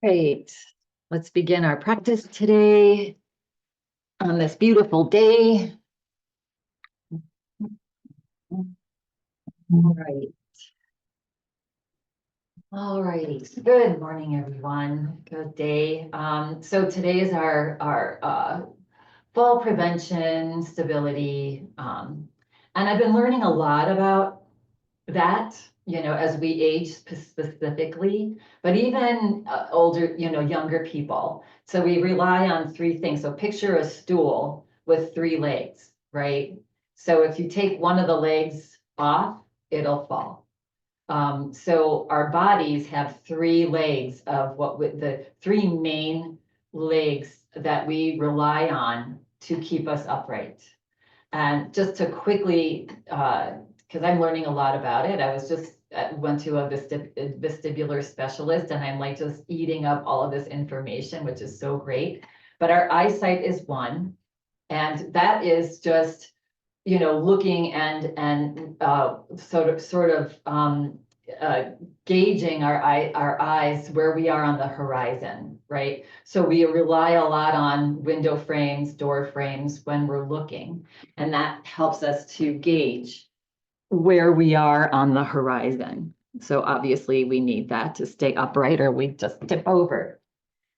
Great. Let's begin our practice today on this beautiful day. All right. All righty. Good morning, everyone. Good day. So today is our fall prevention stability. And I've been learning a lot about that, as we age specifically, but even older, younger people. So we rely on three things. So picture a stool with three legs, right? So if you take one of the legs off, it'll fall. So our bodies have three legs of the three main legs that we rely on to keep us upright. And just to quickly, because I'm learning a lot about it, I was just went to a vestibular specialist, and I'm like just eating up all of this information, which is so great. But our eyesight is one, and that is just looking and sort of gauging our eyes where we are on the horizon, right? So we rely a lot on window frames, door frames when we're looking, and that helps us to gauge where we are on the horizon. So obviously we need that to stay upright or we just tip over.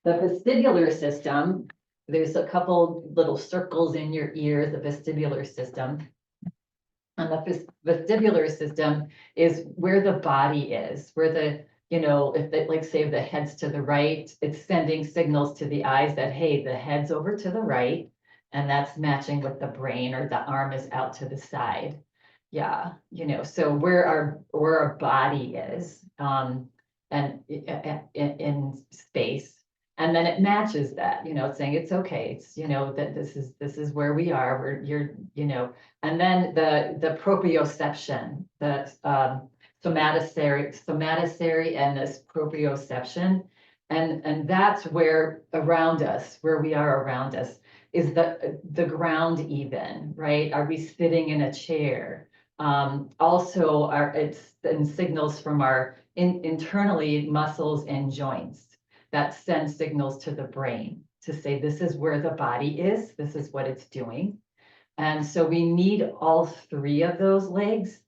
The vestibular system, there's a couple little circles in your ear, the vestibular system. And the vestibular system is where the body is, where if they, like say the head's to the right, it's sending signals to the eyes that, hey, the head's over to the right, and that's matching with the brain, or the arm is out to the side. Yeah, so where our body is, and in space. And then it matches that, it's saying it's okay. It's, that this is where we are. And then the proprioception, the somatosary and this proprioception. And that's where around us, where we are around us, is the ground even, right? Are we sitting in a chair? Also, it's then signals from our internally muscles and joints that send signals to the brain to say, this is where the body is, this is what it's doing. And so we need all three of those legs.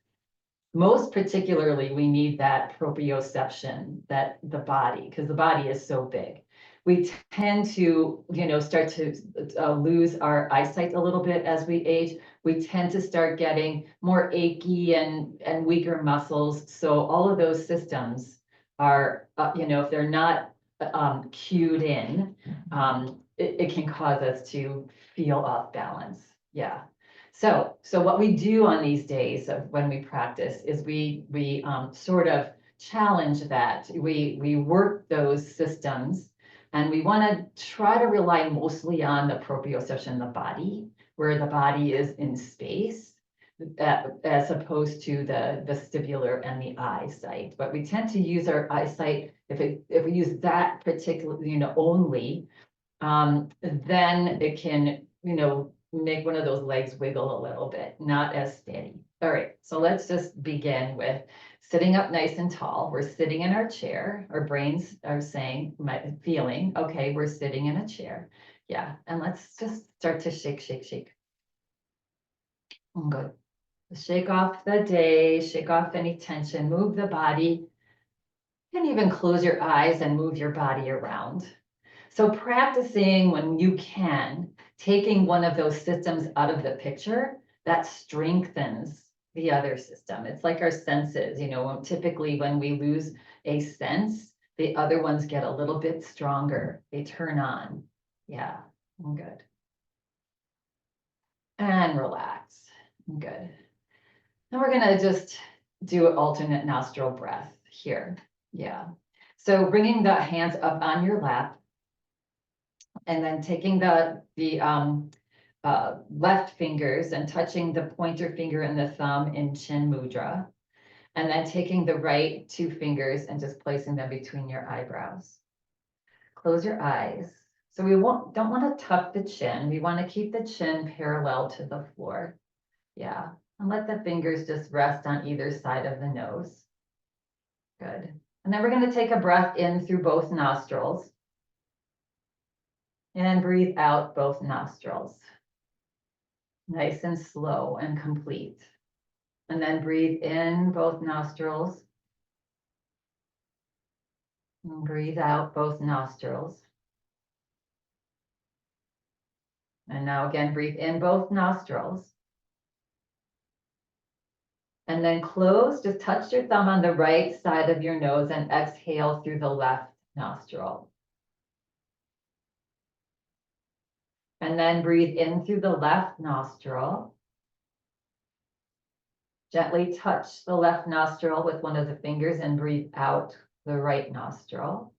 Most particularly, we need that proprioception, that the body, because the body is so big. We tend to, start to lose our eyesight a little bit as we age. We tend to start getting more achy and weaker muscles. So all of those systems are, if they're not cued in, it can cause us to feel off balance. Yeah. So what we do on these days of when we practice is we sort of challenge that. We work those systems, and we want to try to rely mostly on the proprioception, the body, where the body is in space, as opposed to the vestibular and the eyesight. But we tend to use our eyesight, if we use that particular, only, then it can, make one of those legs wiggle a little bit, not as steady. All right, so let's just begin with sitting up nice and tall. We're sitting in our chair. Our brains are feeling, okay, we're sitting in a chair. Yeah, and let's just start to shake, shake, shake. Good. Shake off the day, shake off any tension, move the body. You can even close your eyes and move your body around. So practicing when you can, taking one of those systems out of the picture, that strengthens the other system. It's like our senses, typically when we lose a sense, the other ones get a little bit stronger. They turn on. Yeah, good. And relax. Good. Then we're gonna just do an alternate nostril breath here. Yeah. So bringing the hands up on your lap, and then taking the left fingers and touching the pointer finger and the thumb in chin mudra, and then taking the right two fingers and just placing them between your eyebrows. Close your eyes. So we don't want to tuck the chin. We want to keep the chin parallel to the floor. Yeah, and let the fingers just rest on either side of the nose. Good. And then we're going to take a breath in through both nostrils. And breathe out both nostrils. Nice and slow and complete. And then breathe in both nostrils. And breathe out both nostrils. And now again, breathe in both nostrils. And then close, just touch your thumb on the right side of your nose and exhale through the left nostril. And then breathe in through the left nostril. Gently touch the left nostril with one of the fingers and breathe out the right nostril.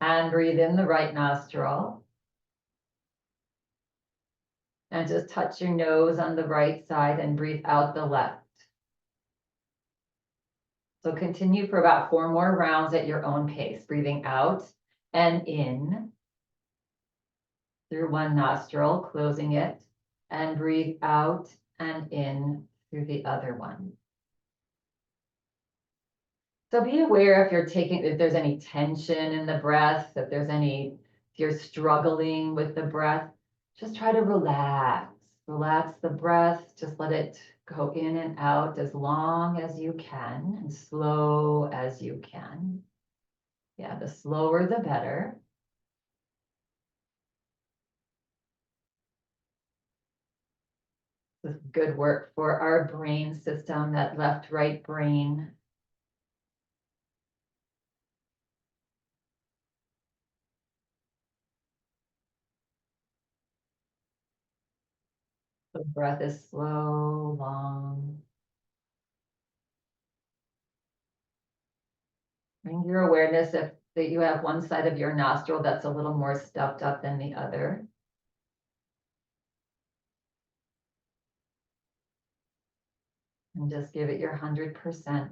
And breathe in the right nostril. And just touch your nose on the right side and breathe out the left. So continue for about 4 more rounds at your own pace, breathing out and in through one nostril, closing it, and breathe out and in through the other one. So be aware if there's any tension in the breath, if you're struggling with the breath, just try to relax. Relax the breath, just let it go in and out as long as you can and slow as you can. Yeah, the slower the better. This is good work for our brain system, that left-right brain. The breath is slow, long. Bring your awareness that you have one side of your nostril that's a little more stuffed up than the other. And just give it your 100%.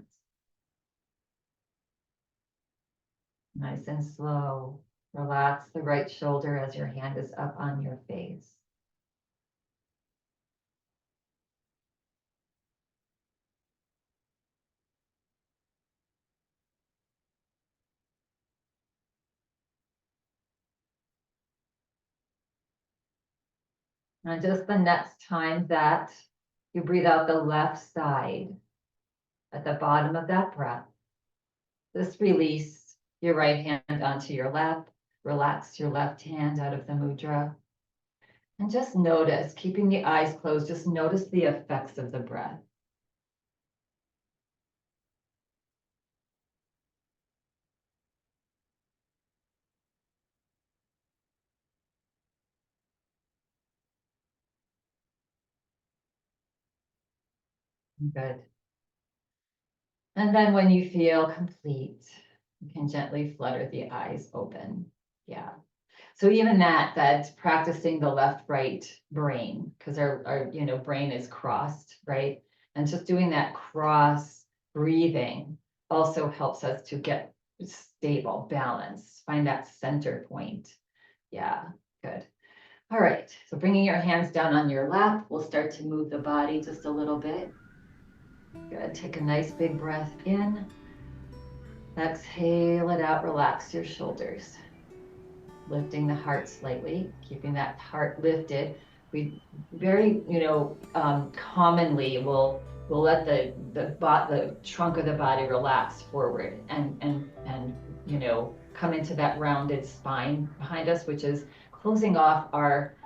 Nice and slow. Relax the right shoulder as your hand is up on your face. And just the next time that you breathe out the left side at the bottom of that breath, just release your right hand onto your lap, relax your left hand out of the mudra. And just notice, keeping the eyes closed, just notice the effects of the breath. Good. And then when you feel complete, you can gently flutter the eyes open. Yeah. So even that's practicing the left-right brain, because our brain is crossed, right? And just doing that cross breathing also helps us to get stable, balance, find that center point. Yeah, good. All right, so bringing your hands down on your lap, we'll start to move the body just a little bit. Good, take a nice big breath in. Exhale it out, relax your shoulders. Lifting the heart slightly, keeping that heart lifted. We very, commonly will let the trunk of the body relax forward and come into that rounded spine behind us, which is closing off our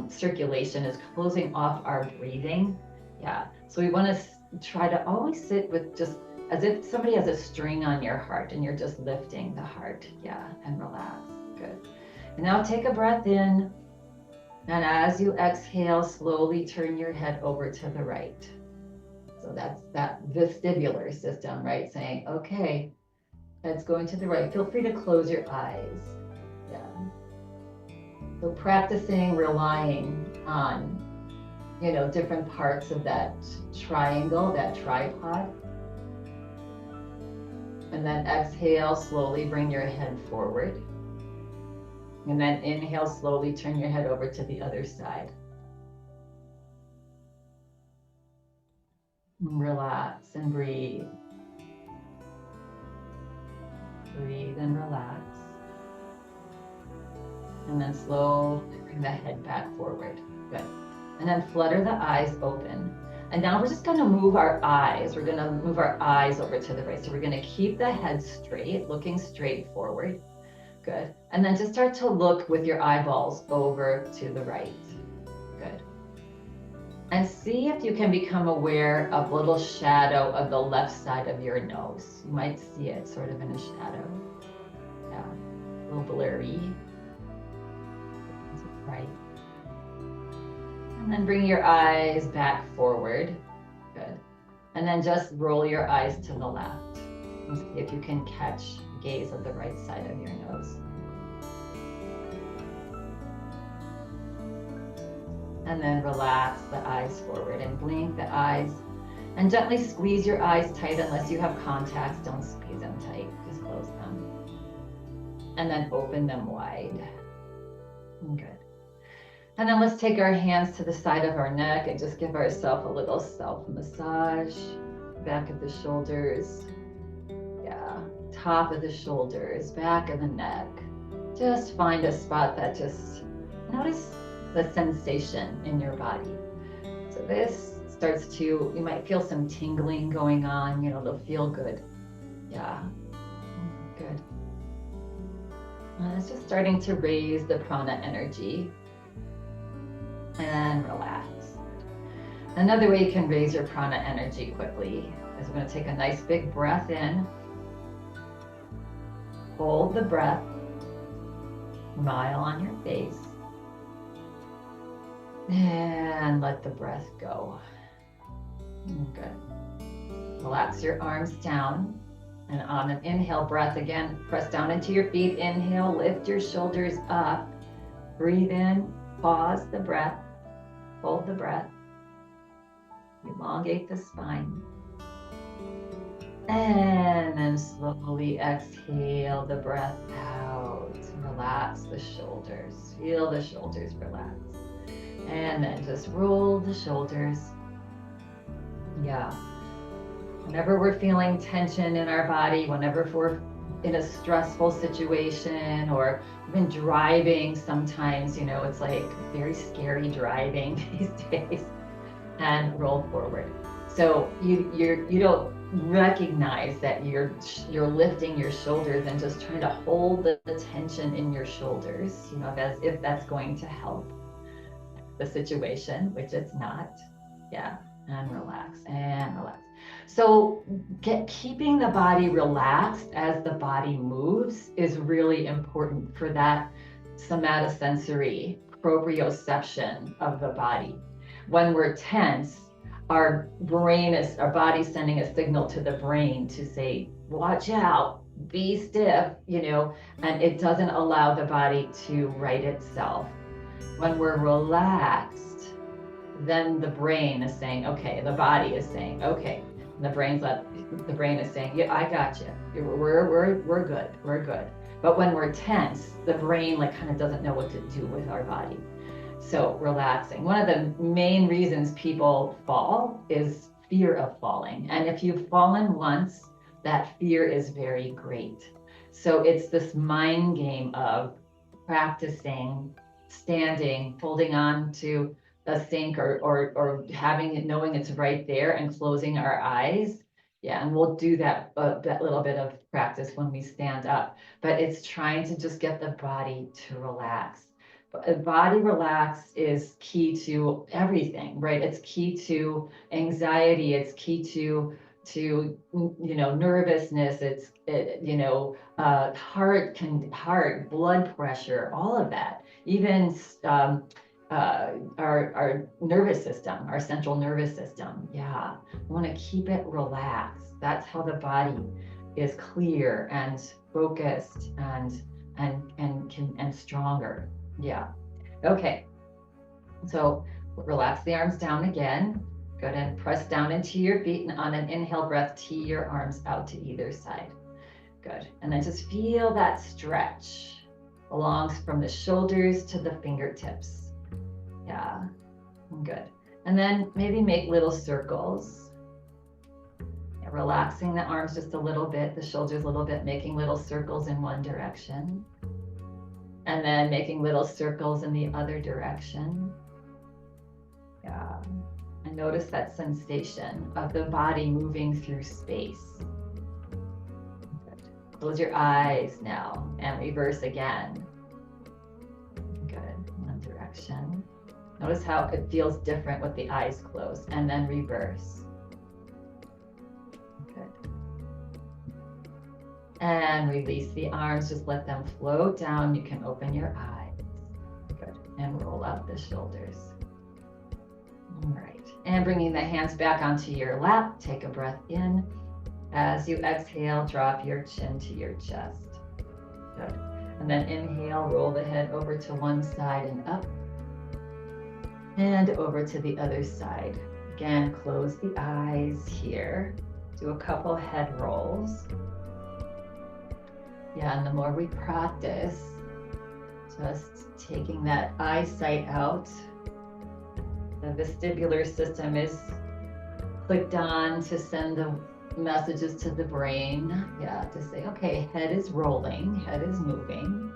circulation, is closing off our breathing. Yeah, so we want to try to always sit with just as if somebody has a string on your heart and you're just lifting the heart. Yeah, and relax. Good. And now take a breath in. And as you exhale, slowly turn your head over to the right. So that's that vestibular system, right? Saying, okay, head's going to the right. Feel free to close your eyes. Yeah. So practicing relying on, different parts of that triangle, that tripod. And then exhale, slowly bring your head forward. And then inhale, slowly turn your head over to the other side. Relax and breathe. Breathe and relax. And then slowly bring the head back forward. Good. And then flutter the eyes open. And now we're just going to move our eyes. We're going to move our eyes over to the right. So we're going to keep the head straight, looking straight forward. Good. And then just start to look with your eyeballs over to the right. Good. And see if you can become aware of a little shadow of the left side of your nose. You might see it sort of in a shadow. Yeah, a little blurry. Right. And then bring your eyes back forward. Good. And then just roll your eyes to the left. And see if you can catch the gaze of the right side of your nose. And then relax the eyes forward and blink the eyes. And gently squeeze your eyes tight unless you have contacts. Don't squeeze them tight, just close them. And then open them wide. Good. And then let's take our hands to the side of our neck and just give ourselves a little self-massage. Back of the shoulders. Yeah, top of the shoulders, back of the neck. Just find a spot that just, notice the sensation in your body. So this starts to, you might feel some tingling going on, it'll feel good. Yeah, good. And it's just starting to raise the prana energy. And relax. Another way you can raise your prana energy quickly is we're going to take a nice big breath in. Hold the breath. Smile on your face. And let the breath go. Good. Relax your arms down. And on an inhale breath again, press down into your feet. Inhale, lift your shoulders up. Breathe in, pause the breath. Hold the breath. Elongate the spine. And then slowly exhale the breath out. Relax the shoulders. Feel the shoulders relax. And then just roll the shoulders. Yeah. Whenever we're feeling tension in our body, whenever we're in a stressful situation or even driving sometimes, it's like very scary driving these days, and roll forward. So you don't recognize that you're lifting your shoulders and just trying to hold the tension in your shoulders, as if that's going to help the situation, which it's not. Yeah, and relax and relax. So keeping the body relaxed as the body moves is really important for that somatosensory proprioception of the body. When we're tense, our body's sending a signal to the brain to say, watch out, be stiff, and it doesn't allow the body to right itself. When we're relaxed, then the brain is saying, okay, the body is saying, okay. And the brain is saying, yeah, I got you. We're good. We're good. But when we're tense, the brain kind of doesn't know what to do with our body. So relaxing. One of the main reasons people fall is fear of falling. And if you've fallen once, that fear is very great. So it's this mind game of practicing, standing, holding on to a sink or having it, knowing it's right there and closing our eyes. Yeah, and we'll do that little bit of practice when we stand up. But it's trying to just get the body to relax. Body relax is key to everything, right? It's key to anxiety. It's key to nervousness. It's heart, blood pressure, all of that. Even our nervous system, our central nervous system. Yeah, we want to keep it relaxed. That's how the body is clear and focused and stronger. Yeah. Okay. So relax the arms down again. Go ahead and press down into your feet, and on an inhale breath, tee your arms out to either side. Good. And then just feel that stretch along from the shoulders to the fingertips. Yeah. Good. And then maybe make little circles. Yeah, relaxing the arms just a little bit, the shoulders a little bit, making little circles in one direction. And then making little circles in the other direction. Yeah. And notice that sensation of the body moving through space. Good. Close your eyes now and reverse again. Good. One direction. Notice how it feels different with the eyes closed, and then reverse. Good. And release the arms, just let them float down. You can open your eyes. Good. And roll out the shoulders. All right. And bringing the hands back onto your lap, take a breath in. As you exhale, drop your chin to your chest. Good. And then inhale, roll the head over to one side and up. And over to the other side. Again, close the eyes here. Do a couple head rolls. Yeah, and the more we practice, just taking that eyesight out, the vestibular system is clicked on to send the messages to the brain. Yeah, to say, okay, head is rolling, head is moving.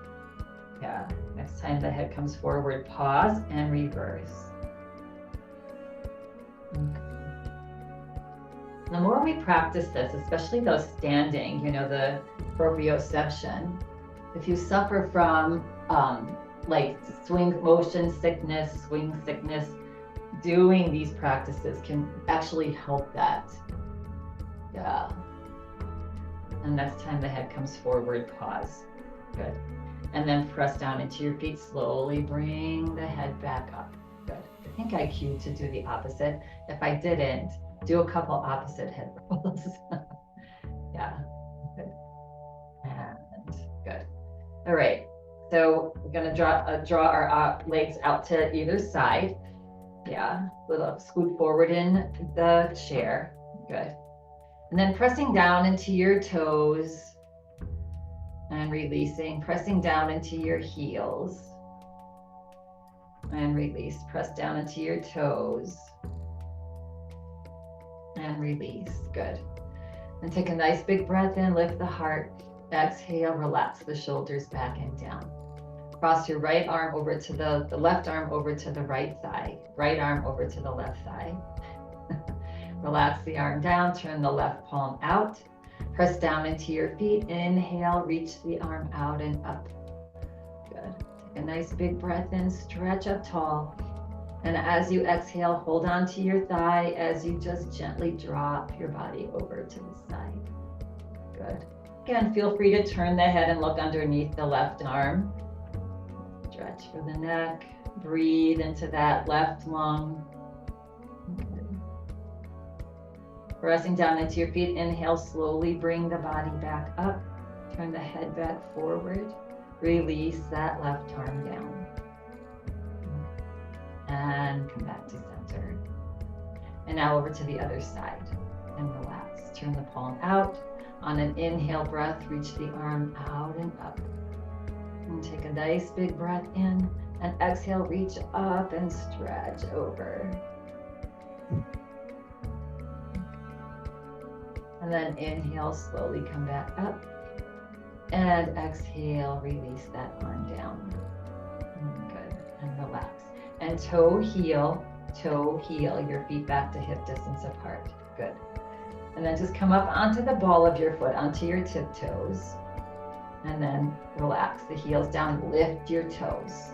Yeah, next time the head comes forward, pause and reverse. Okay. The more we practice this, especially those standing, the proprioception, if you suffer from like swing motion sickness, swing sickness, doing these practices can actually help that. Yeah. And next time the head comes forward, pause. Good. And then press down into your feet, slowly bring the head back up. Good. I think I cued to do the opposite. If I didn't, do a couple opposite head rolls. Yeah. Good. And good. All right. So we're going to draw our legs out to either side. Yeah. Little scoot forward in the chair. Good. And then pressing down into your toes and releasing, pressing down into your heels and release. Press down into your toes and release. Good. And take a nice big breath in, lift the heart. Exhale, relax the shoulders back and down. Cross your right arm over to the left arm over to the right thigh. Right arm over to the left thigh. Relax the arm down, turn the left palm out. Press down into your feet. Inhale, reach the arm out and up. Good. Take a nice big breath in, stretch up tall. And as you exhale, hold on to your thigh as you just gently drop your body over to the side. Good. Again, feel free to turn the head and look underneath the left arm. Stretch for the neck. Breathe into that left lung. Pressing down into your feet, inhale, slowly bring the body back up. Turn the head back forward. Release that left arm down. And come back to center. And now over to the other side and relax. Turn the palm out. On an inhale breath, reach the arm out and up. And take a nice big breath in. And exhale, reach up and stretch over. And then inhale, slowly come back up. And exhale, release that arm down. Good. And relax. And toe heel, your feet back to hip distance apart. Good. And then just come up onto the ball of your foot, onto your tiptoes. And then relax the heels down, lift your toes.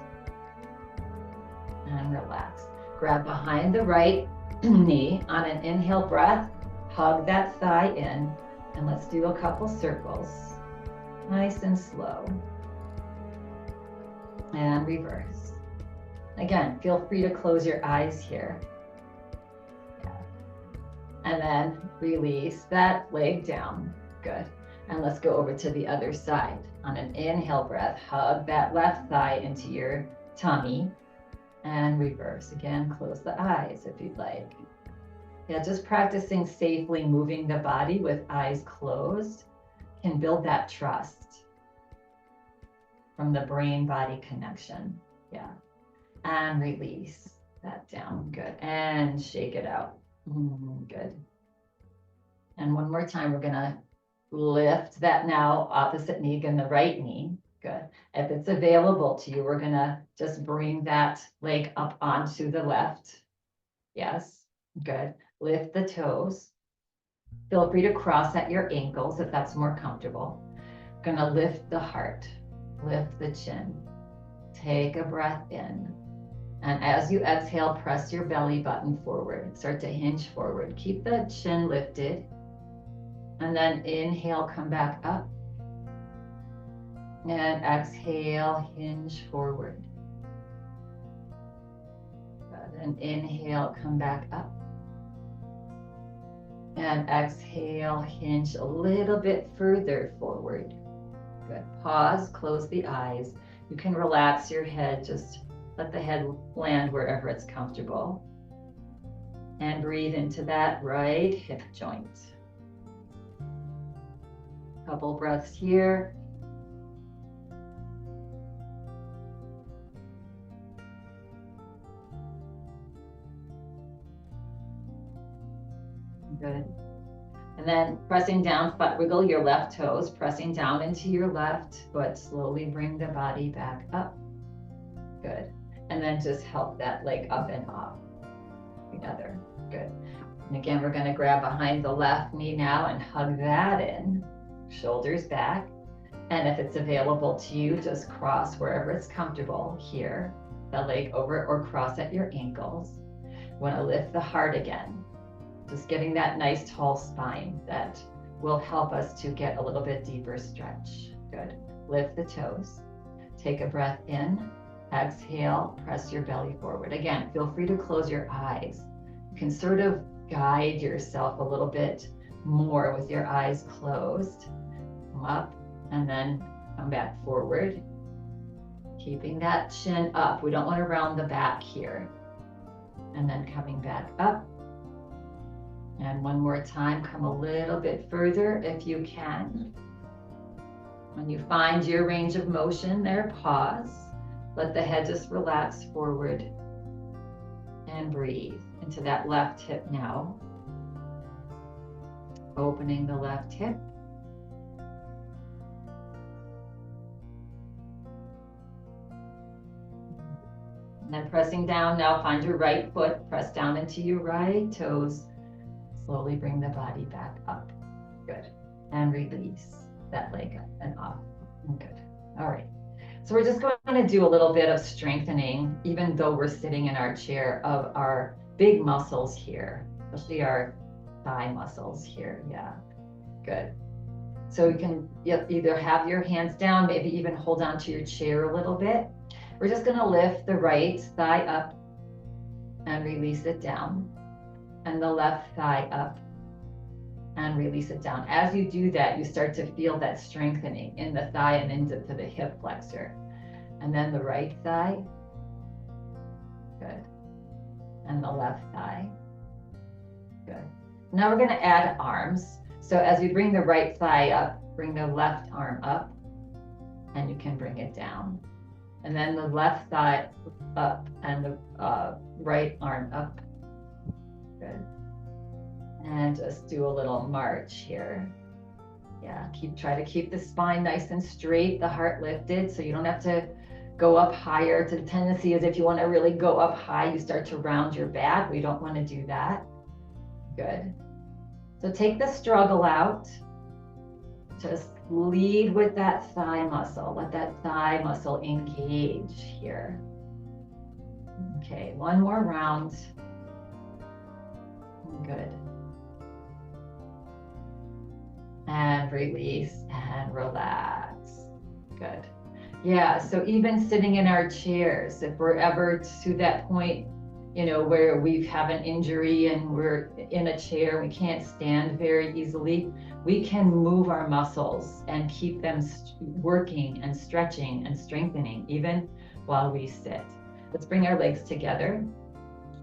And relax. Grab behind the right knee. On an inhale breath, hug that thigh in. And let's do a couple circles. Nice and slow. And reverse. Again, feel free to close your eyes here. Yeah. And then release that leg down. Good. And let's go over to the other side. On an inhale breath, hug that left thigh into your tummy and reverse. Again, close the eyes if you'd like. Yeah, just practicing safely moving the body with eyes closed can build that trust from the brain-body connection. Yeah. And release that down. Good. And shake it out. Good. And one more time, we're gonna lift that now opposite knee and the right knee. Good. If it's available to you, we're gonna just bring that leg up onto the left. Yes, good. Lift the toes. Feel free to cross at your ankles if that's more comfortable. Gonna lift the heart, lift the chin. Take a breath in. And as you exhale, press your belly button forward. Start to hinge forward. Keep the chin lifted. And then inhale, come back up. And exhale, hinge forward. Good. And inhale, come back up. And exhale, hinge a little bit further forward. Good. Pause, close the eyes. You can relax your head, just let the head land wherever it's comfortable. And breathe into that right hip joint. Couple breaths here. Good. And then pressing down, wiggle your left toes, pressing down into your left foot. Slowly bring the body back up. Good. And then just help that leg up and off together. Good. And again, we're going to grab behind the left knee now and hug that in. Shoulders back. And if it's available to you, just cross wherever it's comfortable here. The leg over or cross at your ankles. Want to lift the heart again. Just getting that nice tall spine that will help us to get a little bit deeper stretch. Good. Lift the toes. Take a breath in. Exhale, press your belly forward. Again, feel free to close your eyes. You can sort of guide yourself a little bit more with your eyes closed. Come up and then come back forward. Keeping that chin up. We don't want to round the back here. And then coming back up. And one more time, come a little bit further if you can. When you find your range of motion there, pause. Let the head just relax forward and breathe into that left hip now. Opening the left hip. And then pressing down, now find your right foot, press down into your right toes. Slowly bring the body back up. Good. And release that leg up and off. Good. All right. So we're just going to do a little bit of strengthening, even though we're sitting in our chair, of our big muscles here, especially our thigh muscles here. Yeah. Good. So you can either have your hands down, maybe even hold on to your chair a little bit. We're just going to lift the right thigh up and release it down. And the left thigh up and release it down. As you do that, you start to feel that strengthening in the thigh and into the hip flexor. And then the right thigh. Good. And the left thigh. Good. Now we're going to add arms. So as you bring the right thigh up, bring the left arm up, and you can bring it down. And then the left thigh up and the right arm up. Good. And just do a little march here. Yeah, try to keep the spine nice and straight, the heart lifted, so you don't have to go up higher. The tendency is if you want to really go up high, you start to round your back. We don't want to do that. Good. So take the struggle out. Just lead with that thigh muscle. Let that thigh muscle engage here. Okay, one more round. Good. And release and relax. Good. Yeah, so even sitting in our chairs, if we're ever to that point, where we have an injury and we're in a chair, we can't stand very easily, we can move our muscles and keep them working and stretching and strengthening even while we sit. Let's bring our legs together.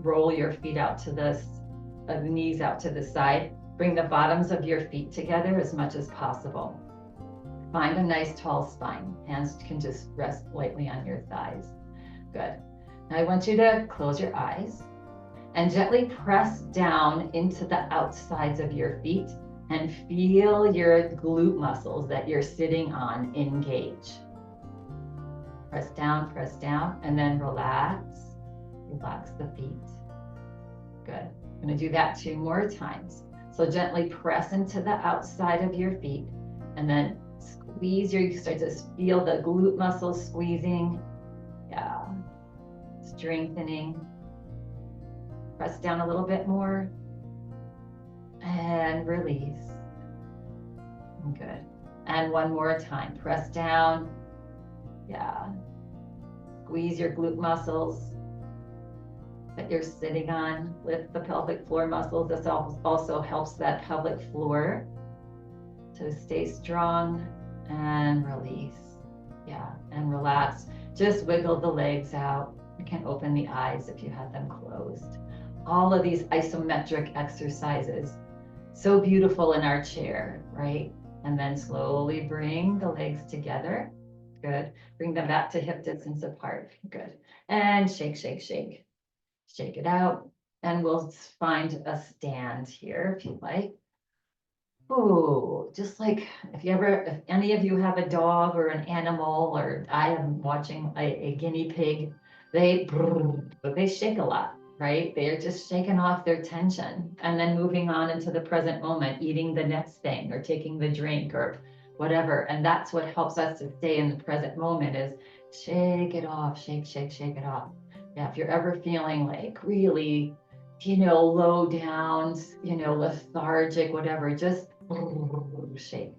Roll your feet out to the knees out to the side. Bring the bottoms of your feet together as much as possible. Find a nice tall spine. Hands can just rest lightly on your thighs. Good. Now I want you to close your eyes and gently press down into the outsides of your feet and feel your glute muscles that you're sitting on engage. Press down, and then relax. Relax the feet. Good. I'm going to do that 2 more times. So gently press into the outside of your feet and then squeeze you start to feel the glute muscles squeezing. Yeah. Strengthening. Press down a little bit more and release. Good. And 1 more time. Press down. Yeah. Squeeze your glute muscles that you're sitting on. Lift the pelvic floor muscles. This also helps that pelvic floor to stay strong, and release. Yeah, and relax. Just wiggle the legs out. You can open the eyes if you had them closed. All of these isometric exercises, so beautiful in our chair, right? And then slowly bring the legs together. Good. Bring them back to hip distance apart. Good. And shake, shake, shake. Shake it out. And we'll find a stand here if you like. Oh, just like if any of you have a dog or an animal, or I am watching a guinea pig, they shake a lot, right? They are just shaking off their tension and then moving on into the present moment, eating the next thing or taking the drink or whatever. And that's what helps us to stay in the present moment is shake it off, shake, shake, shake it off. Yeah, if you're ever feeling like really, low down, lethargic, whatever, just shake.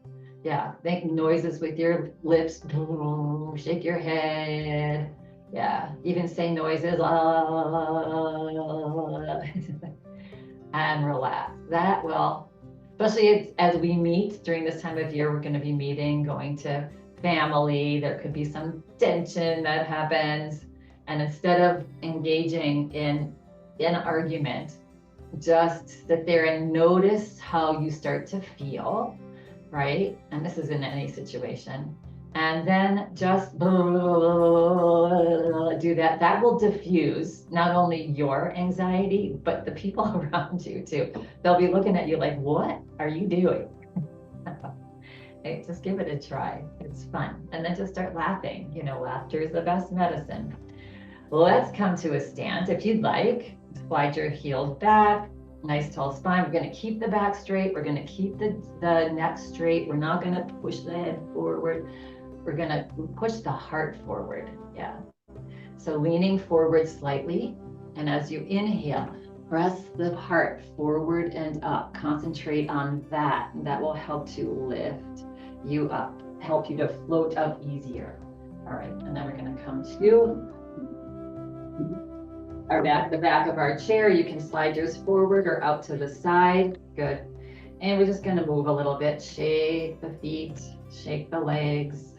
Yeah, make noises with your lips, shake your head. Yeah, even say noises, and relax. That will, especially as we meet during this time of year, we're going to be meeting, going to family. There could be some tension that happens. And instead of engaging in an argument, just sit there and notice how you start to feel, right? And this is in any situation. And then just do that. That will diffuse not only your anxiety, but the people around you too. They'll be looking at you like, what are you doing? Hey, just give it a try. It's fun. And then just start laughing. Laughter is the best medicine. Let's come to a stand. If you'd like, slide your heels back, nice tall spine. We're going to keep the back straight. We're going to keep the neck straight. We're not going to push the head forward. We're going to push the heart forward. Yeah. So leaning forward slightly. And as you inhale, press the heart forward and up. Concentrate on that. And that will help to lift you up, help you to float up easier. All right. And then we're going to come to the back of our chair. You can slide yours forward or out to the side. Good. And we're just going to move a little bit. Shake the feet, shake the legs.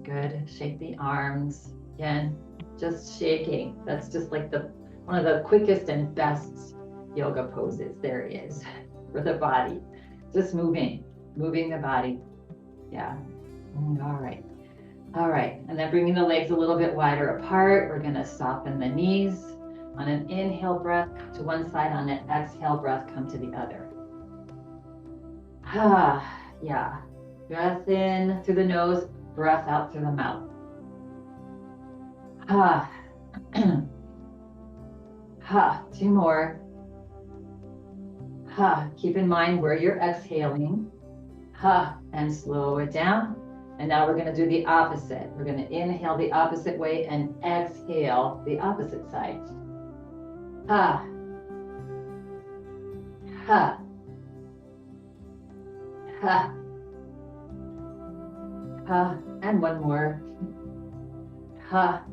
Good. Shake the arms. Again, just shaking. That's just like one of the quickest and best yoga poses there is for the body. Just moving the body. Yeah. All right. All right, and then bringing the legs a little bit wider apart. We're going to soften the knees. On an inhale breath to one side, on an exhale breath, come to the other. Yeah. Breath in through the nose, breath out through the mouth. Two more. Keep in mind where you're exhaling. And slow it down. And now we're going to do the opposite. We're going to inhale the opposite way and exhale the opposite side. And one more.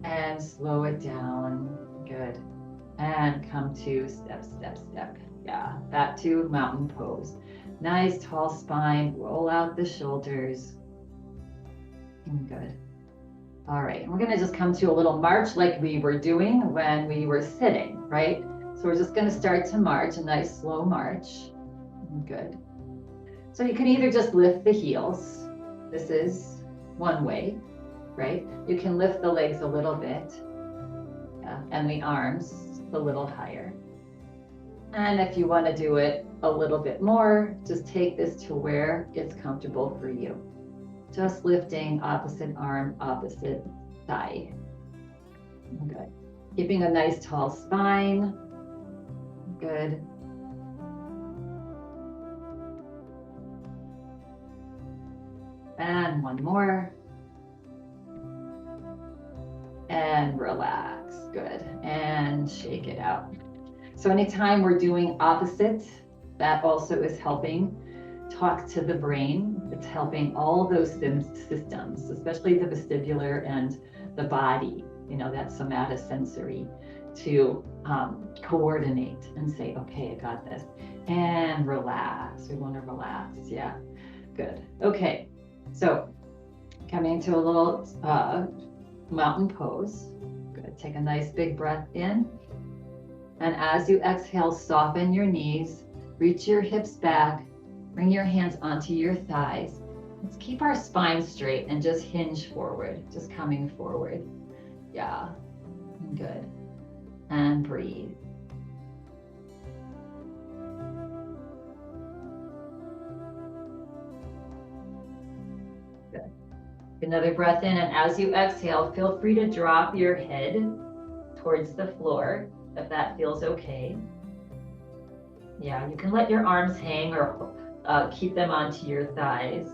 And slow it down. Good. And come to step, step, step. Yeah, back to mountain pose. Nice tall spine. Roll out the shoulders. Good. All right, and we're going to just come to a little march like we were doing when we were sitting, right? So we're just going to start to march, a nice slow march. Good. So you can either just lift the heels. This is one way, right? You can lift the legs a little bit, and the arms a little higher. And if you want to do it a little bit more, just take this to where it's comfortable for you. Just lifting opposite arm, opposite thigh. Good. Keeping a nice tall spine. Good. And one more. And relax. Good. And shake it out. So anytime we're doing opposite, that also is helping talk to the brain. It's helping all those systems, especially the vestibular and the body, that somatosensory, to coordinate and say, okay, I got this. And relax. We want to relax. Yeah. Good. Okay. So coming into a little mountain pose. Good. Take a nice big breath in. And as you exhale, soften your knees, reach your hips back, bring your hands onto your thighs. Let's keep our spine straight and just hinge forward, just coming forward. Yeah. Good. And breathe. Good. Another breath in, and as you exhale, feel free to drop your head towards the floor if that feels okay. Yeah, you can let your arms hang or keep them onto your thighs.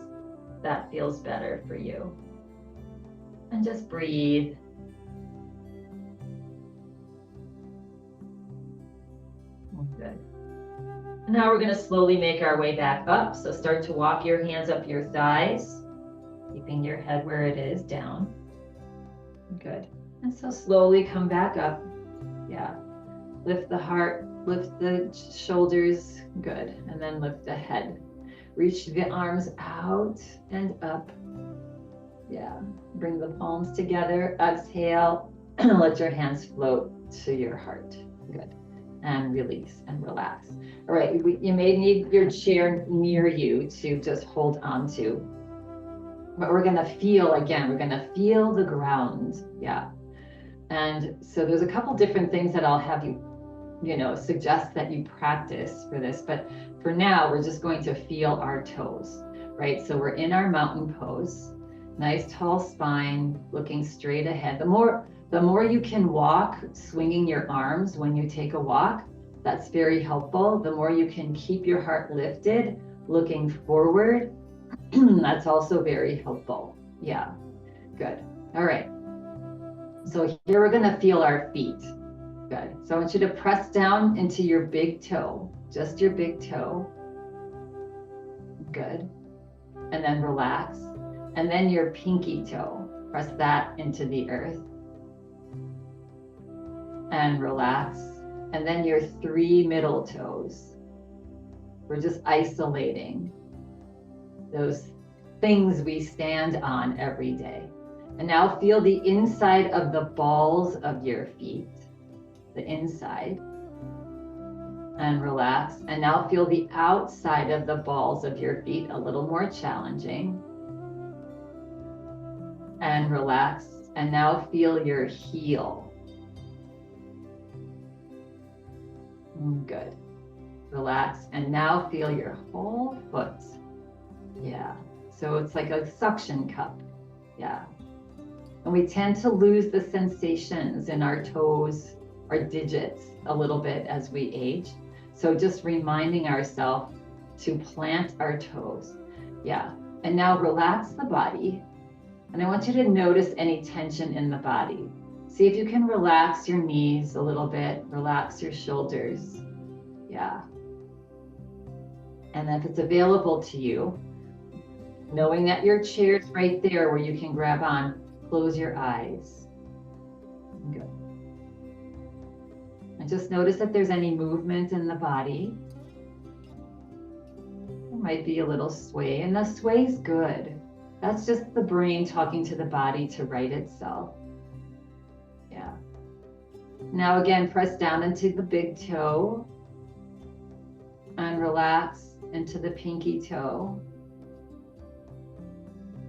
That feels better for you. And just breathe. Good. And now we're going to slowly make our way back up. So start to walk your hands up your thighs, keeping your head where it is, down. Good. And so slowly come back up. Yeah. Lift the heart, lift the shoulders. Good. And then lift the head. Reach the arms out and up. Yeah. Bring the palms together. Exhale. Let your hands float to your heart. Good. And release and relax. All right. You may need your chair near you to just hold on to. But we're going to feel again, we're going to feel the ground. Yeah. And so there's a couple different things that I'll have you suggest that you practice for this. But for now, we're just going to feel our toes, right? So we're in our mountain pose, nice tall spine, looking straight ahead. The more you can walk, swinging your arms when you take a walk, that's very helpful. The more you can keep your heart lifted, looking forward, that's also very helpful. Yeah, good. All right. So here we're going to feel our feet. Good. So I want you to press down into your big toe, just your big toe. Good. And then relax. And then your pinky toe, press that into the earth. And relax. And then your 3 middle toes. We're just isolating those things we stand on every day. And now feel the inside of the balls of your feet, the inside, and relax. And now feel the outside of the balls of your feet, a little more challenging. And relax. And now feel your heel. Good. Relax. And now feel your whole foot. Yeah. So it's like a suction cup. Yeah. And we tend to lose the sensations in our toes, our digits a little bit as we age. So just reminding ourselves to plant our toes. Yeah. And now relax the body. And I want you to notice any tension in the body. See if you can relax your knees a little bit, relax your shoulders. Yeah. And if it's available to you, knowing that your chair's right there where you can grab on, close your eyes. Good. And just notice if there's any movement in the body. There might be a little sway, and the sway's good. That's just the brain talking to the body to right itself. Yeah. Now again, press down into the big toe and relax into the pinky toe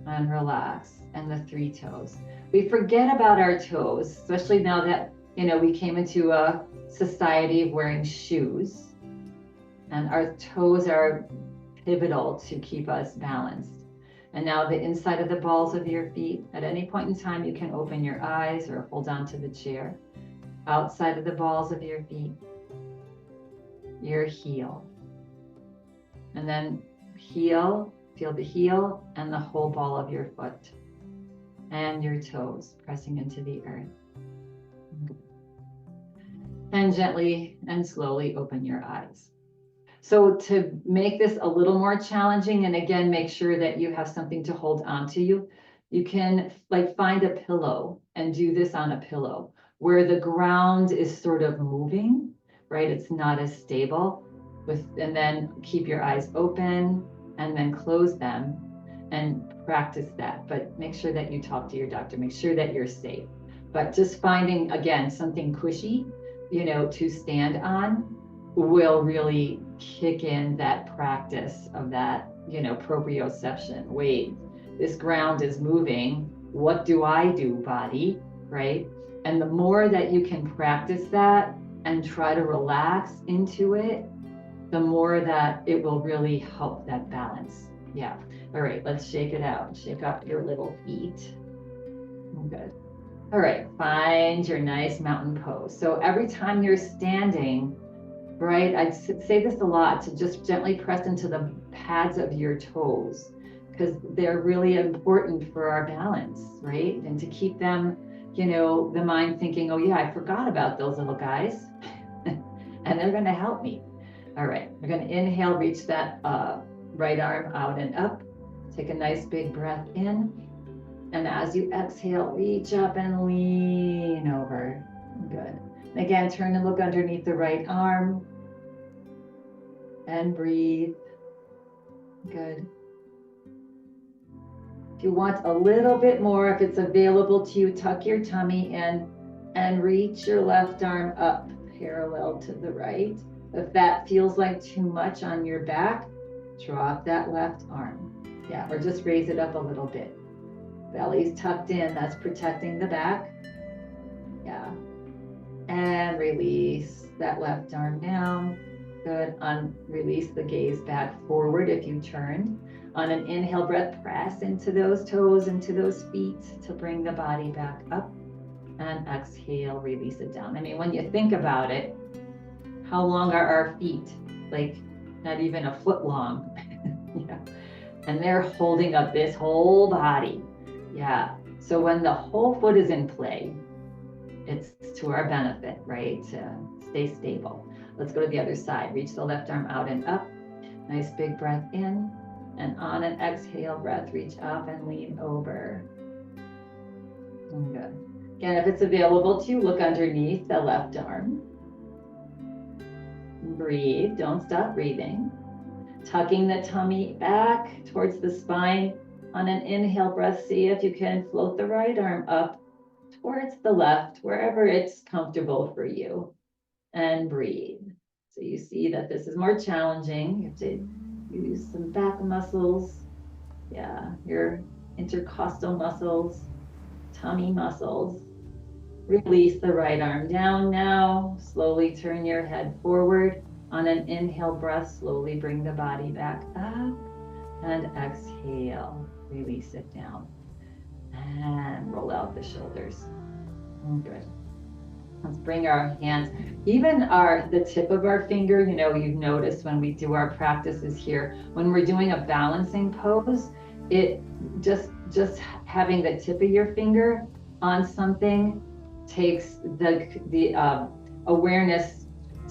and relax, and the 3 toes. We forget about our toes, especially now that, we came into a society of wearing shoes. And our toes are pivotal to keep us balanced. And now the inside of the balls of your feet. At any point in time, you can open your eyes or hold on to the chair. Outside of the balls of your feet, your heel. And then heel, feel the heel and the whole ball of your foot. And your toes pressing into the earth. And gently and slowly open your eyes. So to make this a little more challenging, and again, make sure that you have something to hold on to you, you can like find a pillow and do this on a pillow where the ground is sort of moving, right? It's not as stable and then keep your eyes open and then close them and practice that. But make sure that you talk to your doctor, make sure that you're safe. But just finding, again, something cushy, to stand on will really kick in that practice of that, proprioception. Wait, this ground is moving. What do I do, body? Right? And the more that you can practice that and try to relax into it, the more that it will really help that balance. Yeah. All right, let's shake it out. Shake up your little feet. Good. All right, find your nice mountain pose. So every time you're standing, right, I'd say this a lot, to just gently press into the pads of your toes, because they're really important for our balance, right? And to keep them, the mind thinking, oh yeah, I forgot about those little guys, and they're gonna help me. All right, we're gonna inhale, reach that right arm out and up. Take a nice big breath in. And as you exhale, reach up and lean over. Good. Again, turn and look underneath the right arm. And breathe. Good. If you want a little bit more, if it's available to you, tuck your tummy in and reach your left arm up parallel to the right. If that feels like too much on your back, drop that left arm. Yeah, or just raise it up a little bit. Belly's tucked in, that's protecting the back. Yeah. And release that left arm down. Good. Release the gaze back forward if you turned. On an inhale breath, press into those toes, into those feet to bring the body back up. And exhale, release it down. I mean, when you think about it, how long are our feet? Like not even a foot long. Yeah. And they're holding up this whole body. Yeah. So when the whole foot is in play, it's to our benefit, right? To stay stable. Let's go to the other side. Reach the left arm out and up. Nice big breath in. And on an exhale breath, reach up and lean over. Good. Again, if it's available to you, look underneath the left arm. Breathe. Don't stop breathing. Tucking the tummy back towards the spine. On an inhale breath, see if you can float the right arm up towards the left, wherever it's comfortable for you, and breathe. So you see that this is more challenging. You have to use some back muscles. Yeah, your intercostal muscles, tummy muscles. Release the right arm down now. Slowly turn your head forward. On an inhale breath, slowly bring the body back up. And exhale, release it down. And roll out the shoulders. Good. Let's bring our hands, even the tip of our finger, you've noticed when we do our practices here, when we're doing a balancing pose, it just having the tip of your finger on something takes the awareness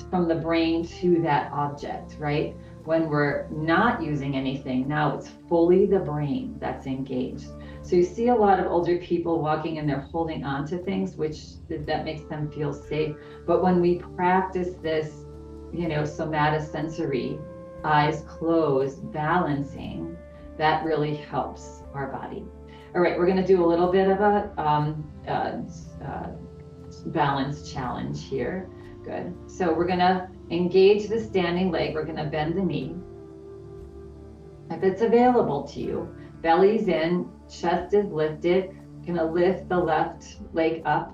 from the brain to that object, right? When we're not using anything, now it's fully the brain that's engaged. So you see a lot of older people walking and they're holding on to things, which that makes them feel safe. But when we practice this, somatosensory, eyes closed, balancing, that really helps our body. All right, we're gonna do a little bit of a balance challenge here. Good. So we're gonna engage the standing leg. We're gonna bend the knee. If it's available to you, belly's in, chest is lifted. Gonna lift the left leg up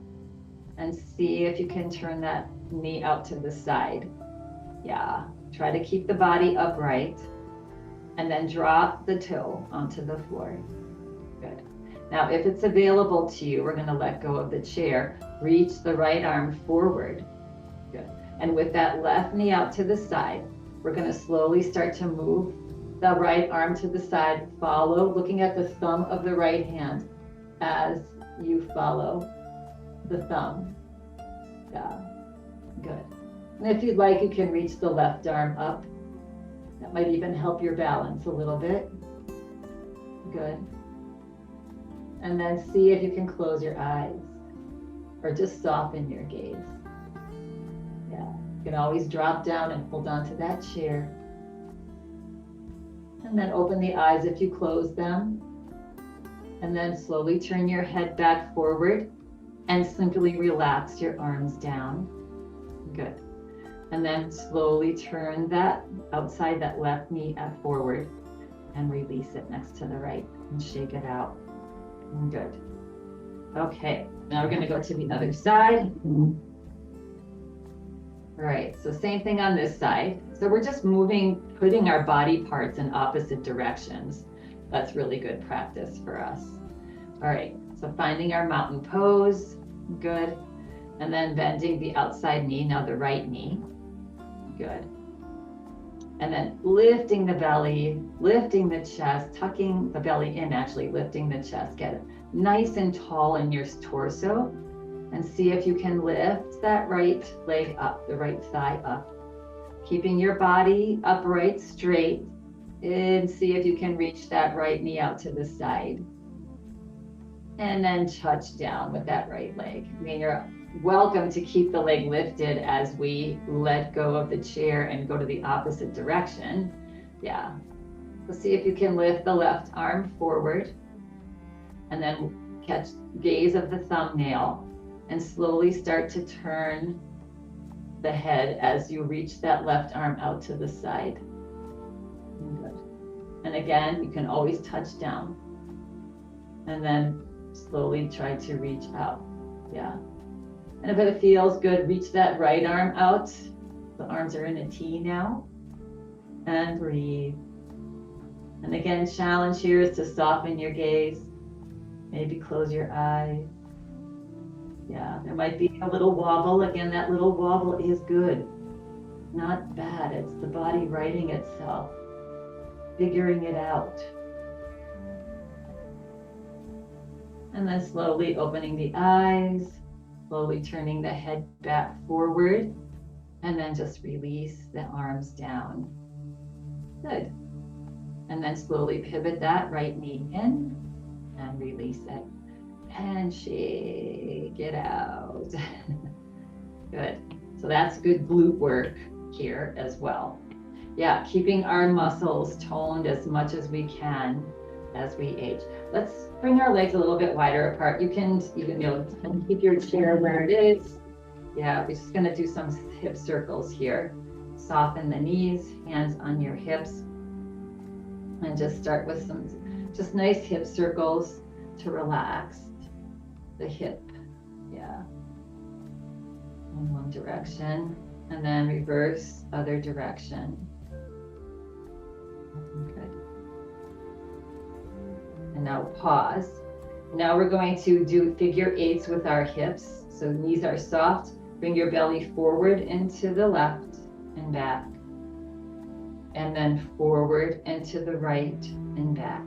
and see if you can turn that knee out to the side. Yeah, Try to keep the body upright and then drop the toe onto the floor. Good. Now, if it's available to you, we're going to let go of the chair. Reach the right arm forward. Good. And with that left knee out to the side, we're going to slowly start to move the right arm to the side. Follow, looking at the thumb of the right hand as you follow the thumb. Yeah. Good. And if you'd like, you can reach the left arm up. That might even help your balance a little bit. Good. And then see if you can close your eyes or just soften your gaze. Yeah. You can always drop down and hold on to that chair. And then open the eyes if you close them. And then slowly turn your head back forward and simply relax your arms down. Good. And then slowly turn that outside that left knee forward and release it next to the right and shake it out. Good. Okay, now we're going to go to the other side. All right, so same thing on this side. So we're just moving, putting our body parts in opposite directions. That's really good practice for us. All right, so finding our mountain pose. Good. And then bending the outside knee, now the right knee. Good. And then lifting the belly, lifting the chest, tucking the belly in, actually lifting the chest. Get it nice and tall in your torso. And see if you can lift that right leg up, the right thigh up. Keeping your body upright, straight. And see if you can reach that right knee out to the side. And then touch down with that right leg. I mean, you're welcome to keep the leg lifted as we let go of the chair and go to the opposite direction. Yeah. So see if you can lift the left arm forward and then catch gaze of the thumbnail and slowly start to turn the head as you reach that left arm out to the side. Good. And again, you can always touch down and then slowly try to reach out. Yeah. And if it feels good, reach that right arm out. The arms are in a T now. And breathe. And again, challenge here is to soften your gaze. Maybe close your eyes. Yeah, there might be a little wobble. Again, that little wobble is good. Not bad. It's the body righting itself, figuring it out. And then slowly opening the eyes. Slowly turning the head back forward and then just release the arms down. Good. And then slowly pivot that right knee in and release it and shake it out. Good. So that's good glute work here as well. Yeah, keeping our muscles toned as much as we can as we age. Let's bring our legs a little bit wider apart. You can keep your chair where it is. Yeah, we're just gonna do some hip circles here. Soften the knees, hands on your hips. And just start with some just nice hip circles to relax the hip. Yeah. In one direction and then reverse other direction. Good. And now pause. Now we're going to do figure eights with our hips. So knees are soft. Bring your belly forward into the left and back. And then forward and to the right and back.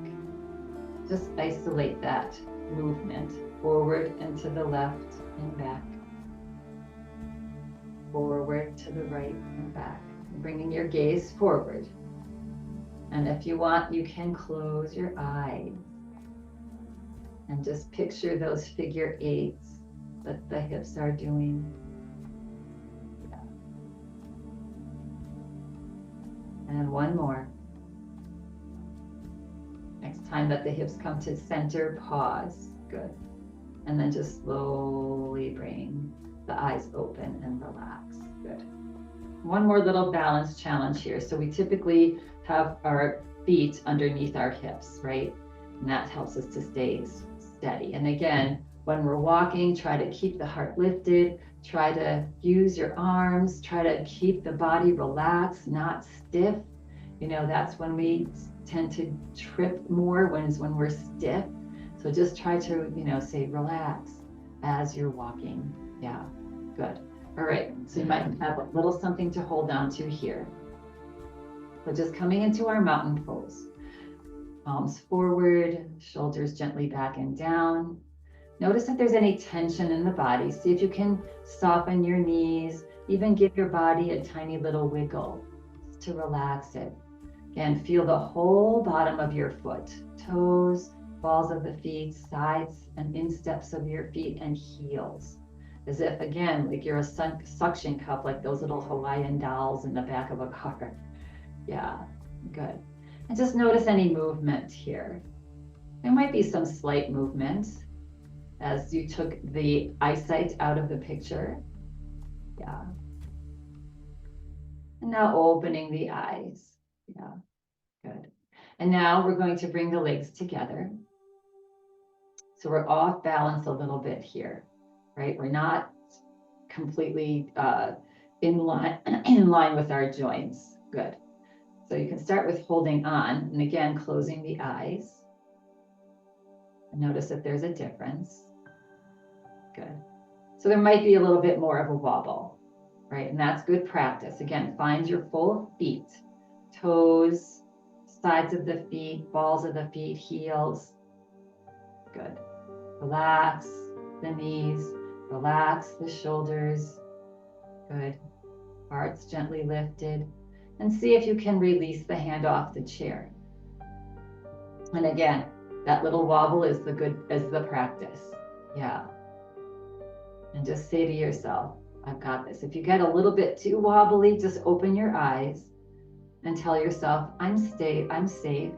Just isolate that movement. Forward and to the left and back. Forward to the right and back. Bringing your gaze forward. And if you want, you can close your eyes. And just picture those figure eights that the hips are doing. Yeah. And one more. Next time that the hips come to center, pause. Good. And then just slowly bring the eyes open and relax. Good. One more little balance challenge here. So we typically have our feet underneath our hips, right? And that helps us to stay steady. And again, when we're walking, try to keep the heart lifted, Try to use your arms, try to keep the body relaxed, not stiff. You know, that's when we tend to trip more, when we're stiff. So just try to, you know, say relax as you're walking. Yeah, good. All right, so you might have a little something to hold on to here. So just coming into our mountain pose. Palms forward, shoulders gently back and down. Notice if there's any tension in the body. See if you can soften your knees, even give your body a tiny little wiggle to relax it. Again, feel the whole bottom of your foot, toes, balls of the feet, sides and insteps of your feet, and heels. As if, again, like you're a suction cup, like those little Hawaiian dolls in the back of a car. Yeah, good. And just notice any movement here. There might be some slight movement as you took the eyesight out of the picture. Yeah. And now opening the eyes. Yeah, good. And now we're going to bring the legs together. So we're off balance a little bit here, right? We're not completely in line with our joints. Good. So you can start with holding on, and again, closing the eyes. And notice if there's a difference. Good. So there might be a little bit more of a wobble, right? And that's good practice. Again, find your full feet, toes, sides of the feet, balls of the feet, heels. Good. Relax the knees, relax the shoulders. Good. Hearts gently lifted. And see if you can release the hand off the chair. And again, that little wobble is the practice. Yeah. And just say to yourself, I've got this. If you get a little bit too wobbly, just open your eyes and tell yourself, I'm safe, I'm standing,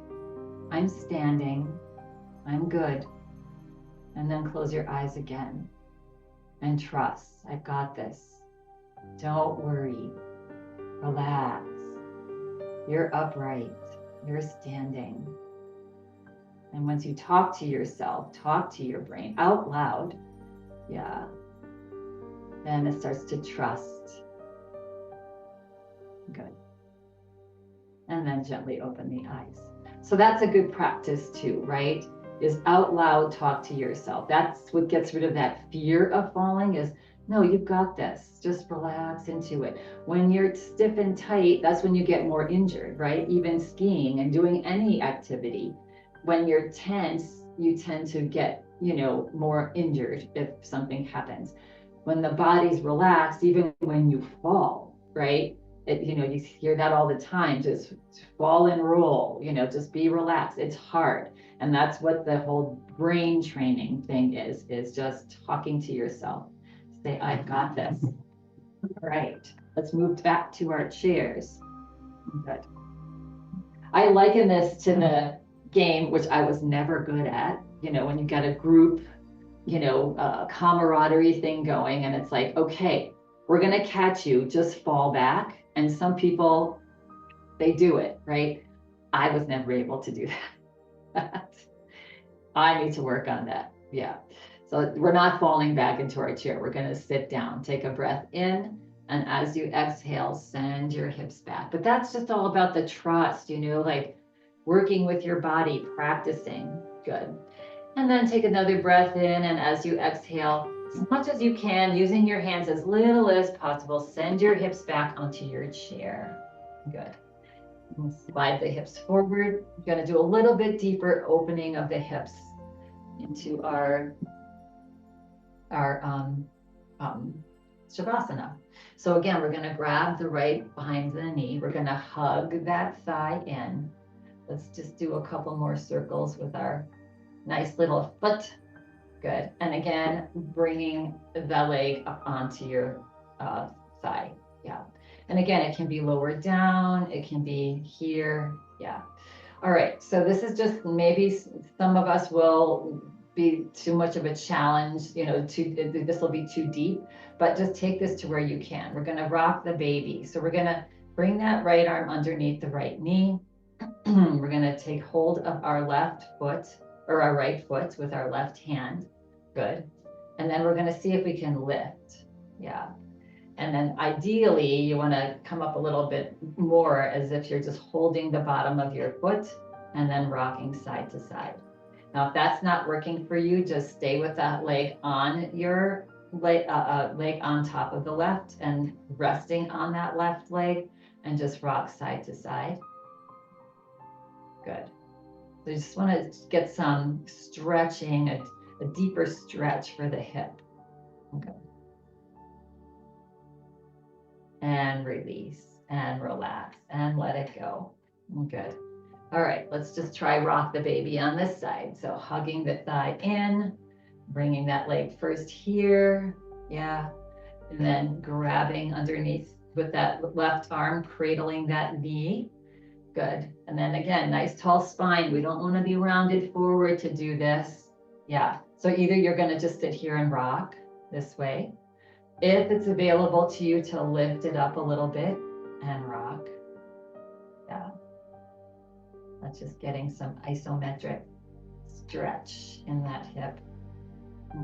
I'm good. And then close your eyes again and trust, I've got this. Don't worry, relax. You're upright, you're standing. And once you talk to yourself, talk to your brain out loud, yeah, then it starts to trust. Good. And then gently open the eyes. So that's a good practice too, right? Is out loud talk to yourself. That's what gets rid of that fear of falling is, no, you've got this. Just relax into it. When you're stiff and tight, that's when you get more injured, right? Even skiing and doing any activity. When you're tense, you tend to get, more injured if something happens. When the body's relaxed, even when you fall, right? You hear that all the time, just fall and roll, just be relaxed. It's hard. And that's what the whole brain training thing is just talking to yourself. Say, I've got this. All right, let's move back to our chairs. Good. I liken this to the game, which I was never good at, when you got a group, camaraderie thing going, and it's like, okay, we're going to catch you, just fall back. And some people, they do it, right? I was never able to do that. I need to work on that. Yeah. So we're not falling back into our chair. We're going to sit down, take a breath in, and as you exhale, send your hips back. But that's just all about the trust, like working with your body, practicing. Good. And then take another breath in, and as you exhale, as much as you can, using your hands as little as possible, send your hips back onto your chair. Good. And slide the hips forward. We're going to do a little bit deeper opening of the hips into our Shavasana. So again, we're going to grab the right behind the knee. We're going to hug that thigh in. Let's just do a couple more circles with our nice little foot. Good. And again, bringing the leg up onto your thigh. Yeah. And again, it can be lower down. It can be here. Yeah. All right. So this is just maybe some of us will be too much of a challenge, this will be too deep, but just take this to where you can. We're going to rock the baby. So we're going to bring that right arm underneath the right knee. We're going to take hold of our left foot or our right foot with our left hand. Good. And then we're going to see if we can lift. Yeah. And then ideally, you want to come up a little bit more as if you're just holding the bottom of your foot and then rocking side to side. Now, if that's not working for you, just stay with that leg on your leg on top of the left and resting on that left leg and just rock side to side. Good. So you just want to get some stretching, a deeper stretch for the hip. Okay. And release and relax and let it go. Good. All right, let's just try rock the baby on this side. So hugging the thigh in, bringing that leg first here. Yeah. And then grabbing underneath with that left arm, cradling that knee. Good. And then again, nice tall spine. We don't want to be rounded forward to do this. Yeah. So either you're going to just sit here and rock this way. If it's available to you to lift it up a little bit and rock. Yeah. That's just getting some isometric stretch in that hip.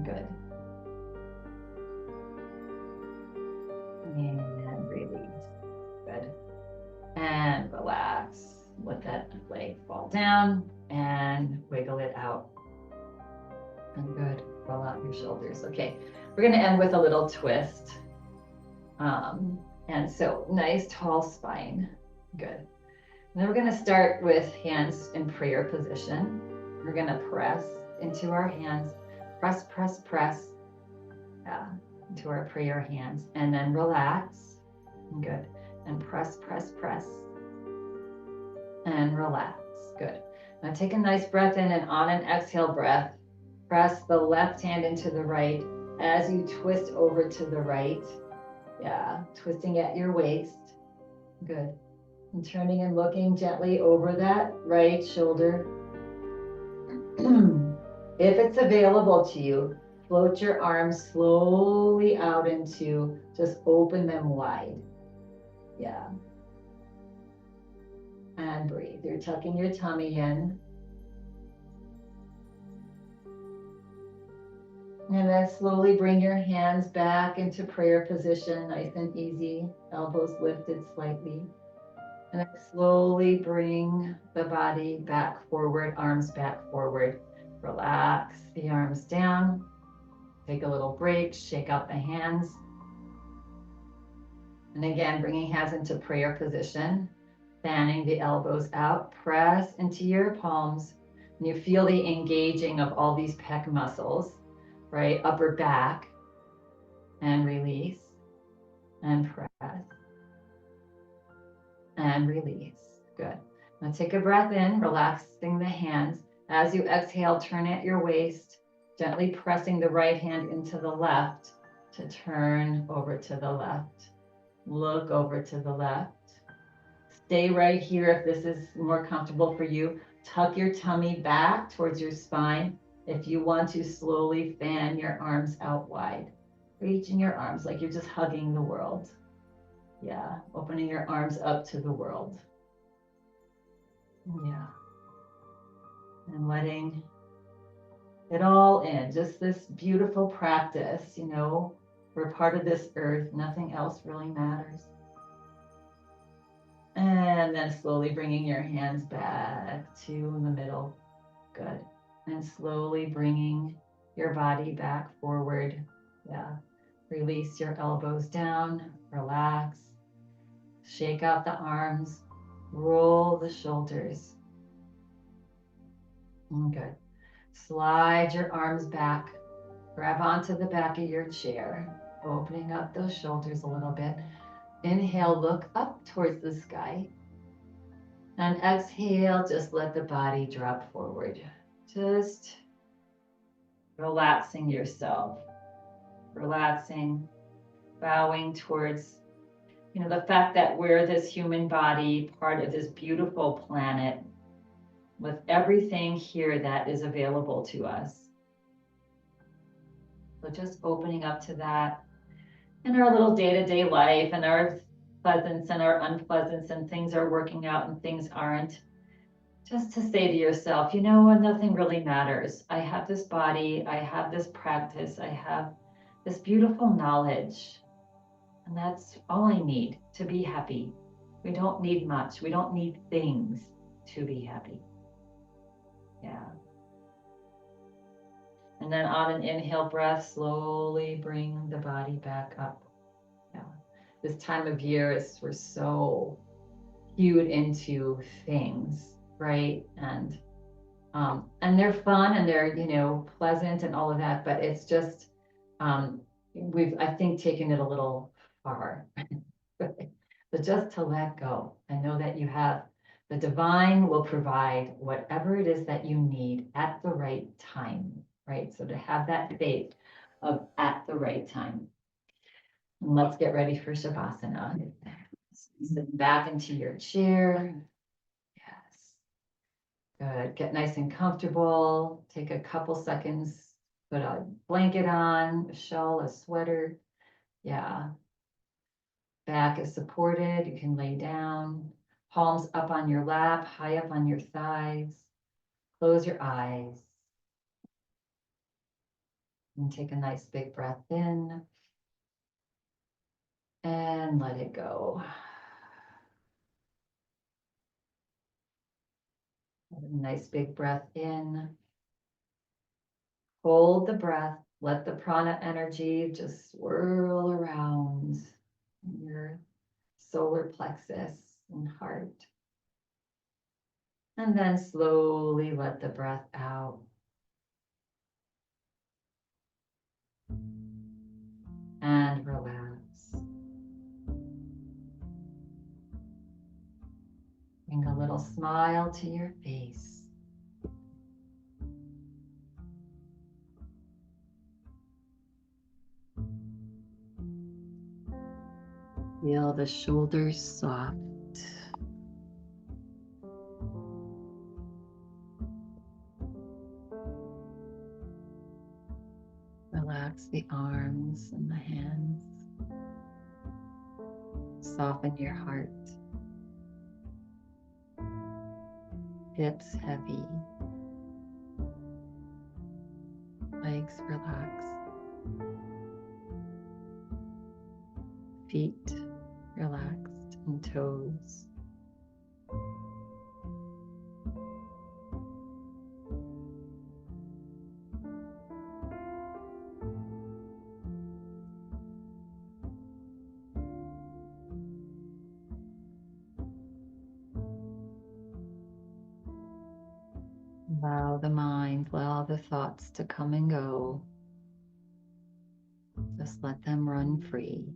Good. And release. Good. And relax. Let that leg fall down and wiggle it out. And good. Roll out your shoulders. Okay. We're going to end with a little twist. And so nice tall spine. Good. And then we're going to start with hands in prayer position. We're going to press into our hands. Press, press, press. Yeah, into our prayer hands. And then relax. Good. And press, press, press. And relax. Good. Now take a nice breath in, and on an exhale breath, press the left hand into the right as you twist over to the right. Yeah, twisting at your waist. Good. And turning and looking gently over that right shoulder. If it's available to you, float your arms slowly out into, just open them wide. Yeah. And breathe. You're tucking your tummy in. And then slowly bring your hands back into prayer position, nice and easy, elbows lifted slightly. And then slowly bring the body back forward, arms back forward. Relax the arms down. Take a little break, shake out the hands. And again, bringing hands into prayer position, fanning the elbows out, press into your palms. And you feel the engaging of all these pec muscles, right? Upper back, and release, and press, and release. Good. Now take a breath in, relaxing the hands. As you exhale, turn at your waist, gently pressing the right hand into the left to turn over to the left. Look over to the left. Stay right here if this is more comfortable for you. Tuck your tummy back towards your spine. If you want to, slowly fan your arms out wide. Reaching your arms like you're just hugging the world. Yeah, opening your arms up to the world. Yeah. And letting it all in. Just this beautiful practice, you know, we're part of this earth. Nothing else really matters. And then slowly bringing your hands back to the middle. Good. And slowly bringing your body back forward. Yeah. Release your elbows down. Relax. Shake out the arms. Roll the shoulders. Good. Slide your arms back. Grab onto the back of your chair. Opening up those shoulders a little bit. Inhale, look up towards the sky. And exhale, just let the body drop forward. Just relaxing yourself. Relaxing, bowing towards, you know, the fact that we're this human body, part of this beautiful planet, with everything here that is available to us. So just opening up to that in our little day-to-day life, and our pleasance and our unpleasance, and things are working out and things aren't. Just to say to yourself, you know what, nothing really matters. I have this body, I have this practice, I have this beautiful knowledge. And that's all I need to be happy. We don't need much. We don't need things to be happy. Yeah. And then on an inhale breath, slowly bring the body back up. Yeah. This time of year is we're so cued into things, right? And they're fun and they're, pleasant and all of that, but it's just we've, I think, taken it a little far. But just to let go and know that you have the divine will provide whatever it is that you need at the right time, right? So to have that faith of at the right time. And let's get ready for Shavasana. Sit back into your chair. Yes. Good. Get nice and comfortable. Take a couple seconds. Put a blanket on, a shawl, a sweater. Yeah. Back is supported. You can lay down. Palms up on your lap, high up on your thighs. Close your eyes. And take a nice big breath in. And let it go. Nice big breath in. Hold the breath. Let the prana energy just swirl around your solar plexus and heart. And then slowly let the breath out. And relax. Bring a little smile to your face. Feel the shoulders soft. Relax the arms and the hands. Soften your heart. Hips heavy. Legs relax. Feet relaxed and toes. Allow the mind, allow the thoughts to come and go. Just let them run free.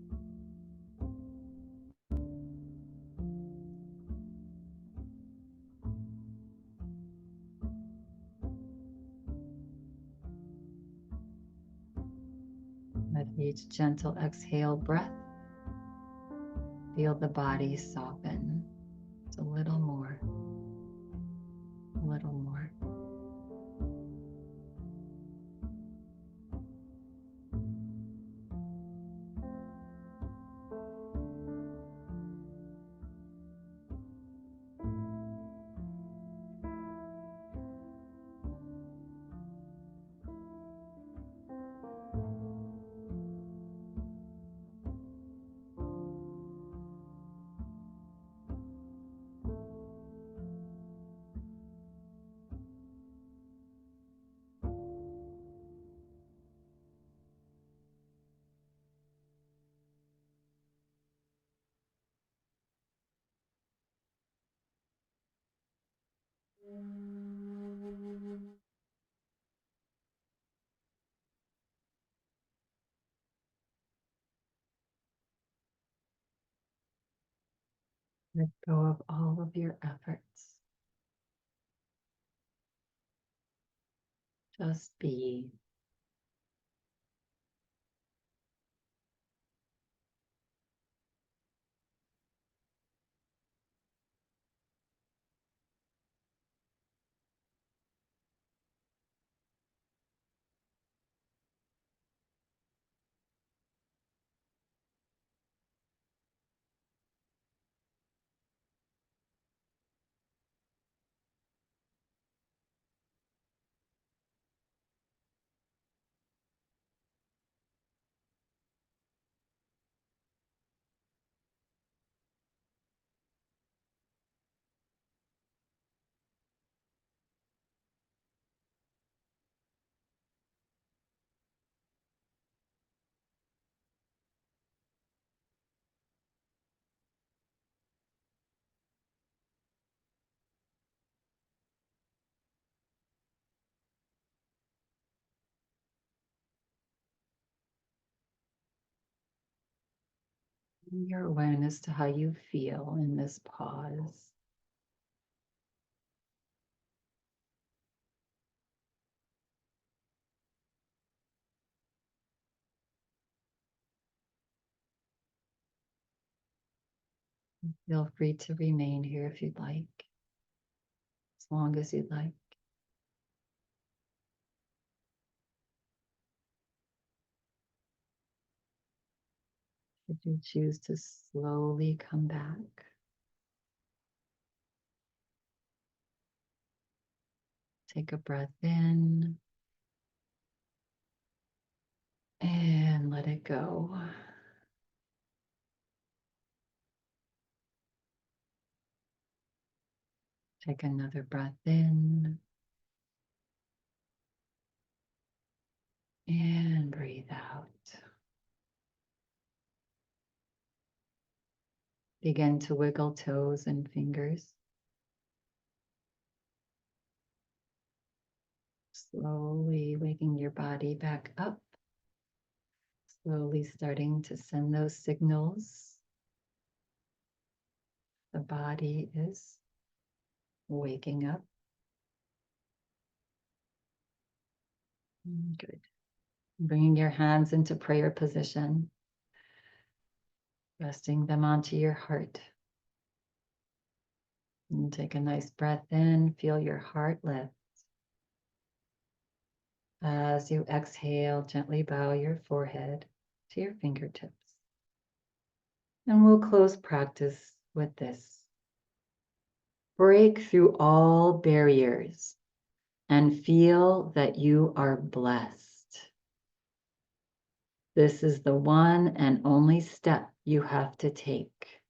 With each gentle exhale breath, feel the body soften. Just a little more, a little more. Let go of all of your efforts. Just be. Your awareness to how you feel in this pause. Feel free to remain here if you'd like, as long as you'd like. If you choose to slowly come back, take a breath in and let it go. Take another breath in and breathe out. Begin to wiggle toes and fingers. Slowly waking your body back up. Slowly starting to send those signals. The body is waking up. Good. Bringing your hands into prayer position. Resting them onto your heart. And take a nice breath in. Feel your heart lift. As you exhale, gently bow your forehead to your fingertips. And we'll close practice with this. Break through all barriers and feel that you are blessed. This is the one and only step you have to take.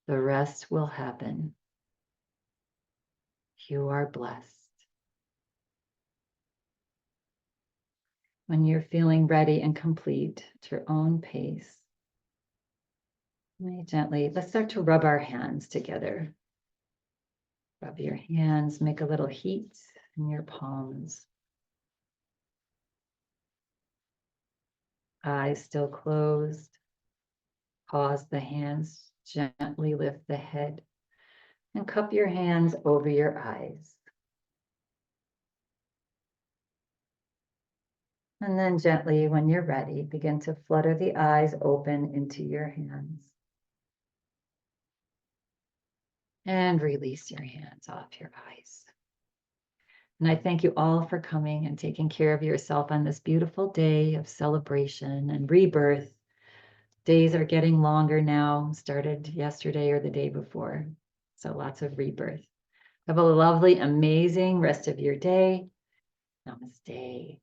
The rest will happen. You are blessed. When you're feeling ready and complete at your own pace, gently, let's start to rub our hands together. Rub your hands, make a little heat in your palms. Eyes still closed. Pause the hands, gently lift the head, and cup your hands over your eyes. And then gently, when you're ready, begin to flutter the eyes open into your hands. And release your hands off your eyes. And I thank you all for coming and taking care of yourself on this beautiful day of celebration and rebirth. Days are getting longer now, started yesterday or the day before. So lots of rebirth. Have a lovely, amazing rest of your day. Namaste.